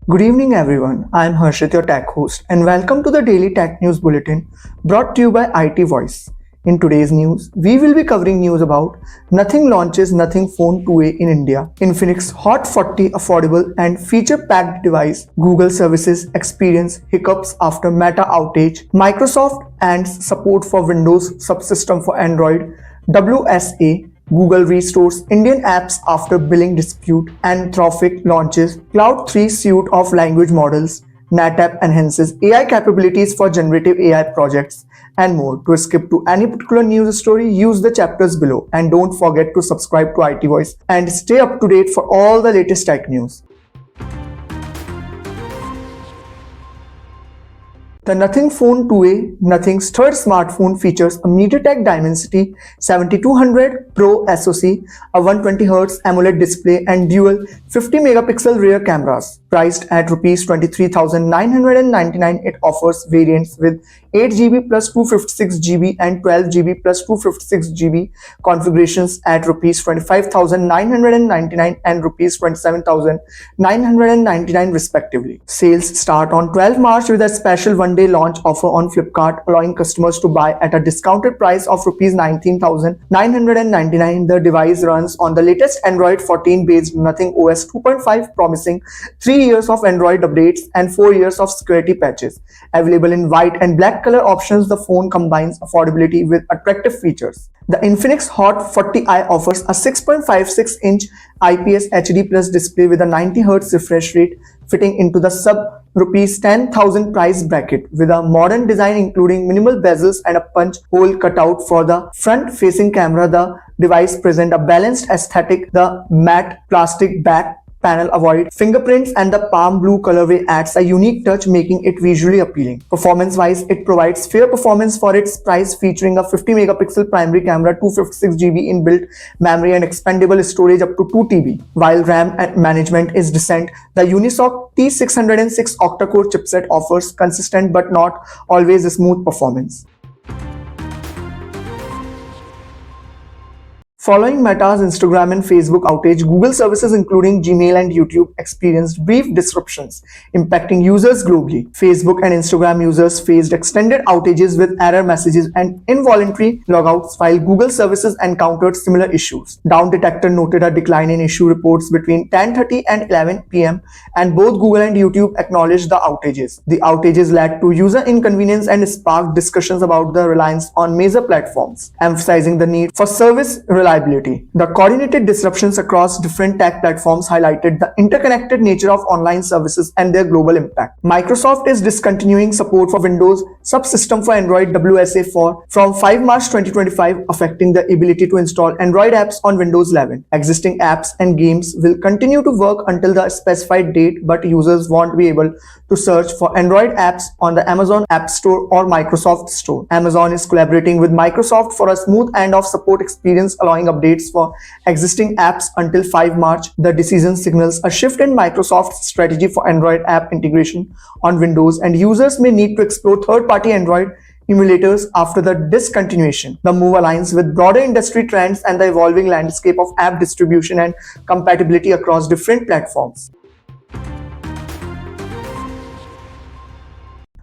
Good evening, everyone. I am Harshit, your tech host, and welcome to the Daily Tech News Bulletin brought to you by IT Voice. In today's news, we will be covering news about Nothing launches Nothing Phone 2A in India, Infinix Hot 40 affordable and feature-packed device, Google services experience hiccups after Meta outage, Microsoft ends support for Windows Subsystem for Android, WSA, Google restores Indian apps after billing dispute, Anthropic launches Cloud 3 suite of language models, NetApp enhances AI capabilities for generative AI projects, and more. To skip to any particular news story, use the chapters below. And don't forget to subscribe to IT Voice and stay up to date for all the latest tech news. The Nothing Phone 2A, Nothing's third smartphone, features a MediaTek Dimensity 7200 Pro SoC, a 120Hz AMOLED display, and dual 50-megapixel rear cameras. Priced at Rs 23,999, it offers variants with 8GB plus 256GB and 12GB plus 256GB configurations at Rs 25,999 and Rs 27,999 respectively. Sales start on 12 March with a special one-day launch offer on Flipkart, allowing customers to buy at a discounted price of Rs 19,999. The device runs on the latest Android 14 based Nothing OS 2.5, promising 3 years of Android updates and 4 years of security patches. Available in white and black color options, the phone combines affordability with attractive features. The Infinix Hot 40i offers a 6.56-inch IPS HD Plus display with a 90Hz refresh rate, fitting into the sub Rs 10,000 price bracket. With a modern design including minimal bezels and a punch hole cutout for the front-facing camera, the device presents a balanced aesthetic. The matte plastic back panel avoid fingerprints and the palm blue colorway adds a unique touch, making it visually appealing. Performance-wise, it provides fair performance for its price, featuring a 50-megapixel primary camera, 256GB inbuilt memory, and expandable storage up to 2TB. While RAM management is decent, the Unisoc T606 octa-core chipset offers consistent but not always smooth performance. Following Meta's Instagram and Facebook outage, Google services including Gmail and YouTube experienced brief disruptions, impacting users globally. Facebook and Instagram users faced extended outages with error messages and involuntary logouts, while Google services encountered similar issues. Down Detector noted a decline in issue reports between 10:30 and 11 p.m., and both Google and YouTube acknowledged the outages. The outages led to user inconvenience and sparked discussions about the reliance on major platforms, emphasizing the need for service reliability. The coordinated disruptions across different tech platforms highlighted the interconnected nature of online services and their global impact. Microsoft is discontinuing support for Windows Subsystem for Android WSA from 5 March 2025, affecting the ability to install Android apps on Windows 11. Existing apps and games will continue to work until the specified date, but users won't be able to search for Android apps on the Amazon App Store or Microsoft Store. Amazon is collaborating with Microsoft for a smooth end-of support experience, allowing updates for existing apps until 5 March. The decision signals a shift in Microsoft's strategy for Android app integration on Windows, and users may need to explore third-party Android emulators after the discontinuation. The move aligns with broader industry trends and the evolving landscape of app distribution and compatibility across different platforms.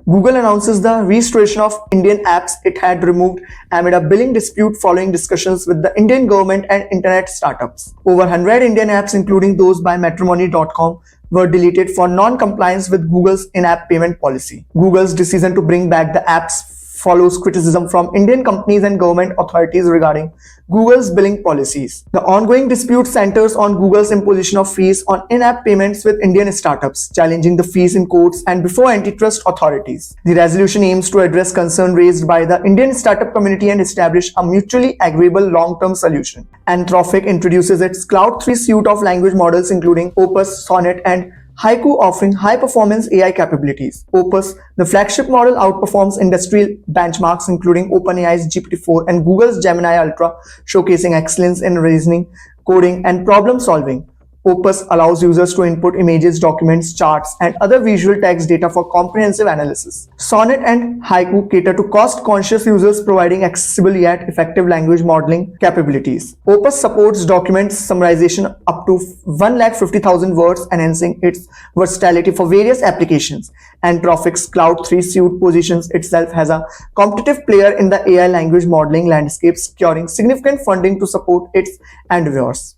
Google announces the restoration of Indian apps it had removed amid a billing dispute following discussions with the Indian government and internet startups. Over 100 Indian apps, including those by matrimony.com, were deleted for non-compliance with Google's in-app payment policy. Google's decision to bring back the apps follows criticism from Indian companies and government authorities regarding Google's billing policies. The ongoing dispute centers on Google's imposition of fees on in-app payments with Indian startups, challenging the fees in courts and before antitrust authorities. The resolution aims to address concern raised by the Indian startup community and establish a mutually agreeable long-term solution. Anthropic introduces its Cloud 3 suite of language models, including Opus, Sonnet, and Haiku, offering high-performance AI capabilities. Opus, the flagship model, outperforms industry benchmarks including OpenAI's GPT-4 and Google's Gemini Ultra, showcasing excellence in reasoning, coding, and problem-solving. Opus allows users to input images, documents, charts, and other visual text data for comprehensive analysis. Sonnet and Haiku cater to cost-conscious users, providing accessible yet effective language modeling capabilities. Opus supports document summarization up to 150,000 words, enhancing its versatility for various applications. Anthropic's Cloud 3 suite positions itself as a competitive player in the AI language modeling landscape, securing significant funding to support its endeavors.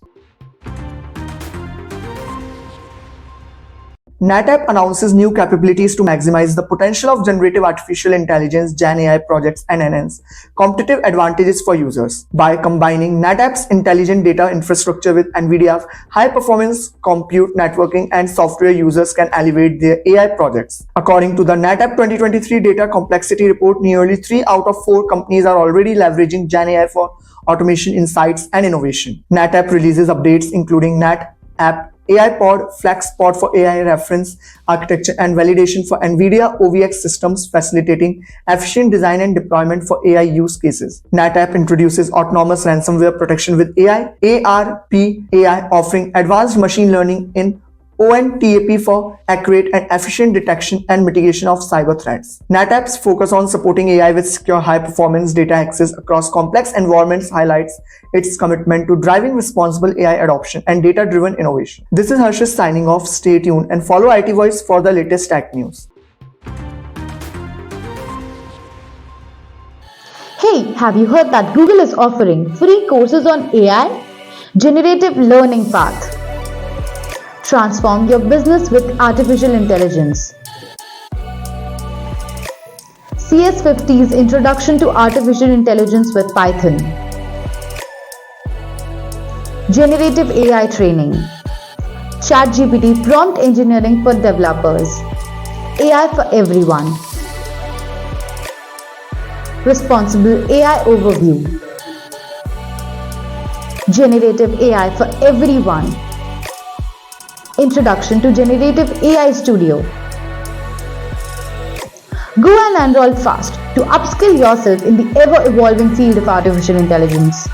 NetApp announces new capabilities to maximize the potential of generative artificial intelligence Gen AI projects and enhance competitive advantages for users. By combining NetApp's intelligent data infrastructure with NVIDIA's high-performance compute networking and software, users can elevate their AI projects. According to the NetApp 2023 Data Complexity Report, nearly 3 out of 4 companies are already leveraging Gen AI for automation, insights, and innovation. NetApp releases updates including NetApp AI Pod, FlexPod for AI reference architecture and validation for NVIDIA OVX systems, facilitating efficient design and deployment for AI use cases. NetApp introduces autonomous ransomware protection with ARP-AI, offering advanced machine learning in ONTAP for accurate and efficient detection and mitigation of cyber threats. NetApp's focus on supporting AI with secure high-performance data access across complex environments highlights its commitment to driving responsible AI adoption and data-driven innovation. This is Harshit signing off. Stay tuned and follow IT Voice for the latest tech news. Hey, have you heard that Google is offering free courses on AI? Generative Learning Path. Transform your business with artificial intelligence. CS50's Introduction to Artificial Intelligence with Python. Generative AI Training. ChatGPT Prompt Engineering for Developers. AI for Everyone. Responsible AI Overview. Generative AI for Everyone. Introduction to Generative AI Studio. Go and enroll fast to upskill yourself in the ever-evolving field of artificial intelligence.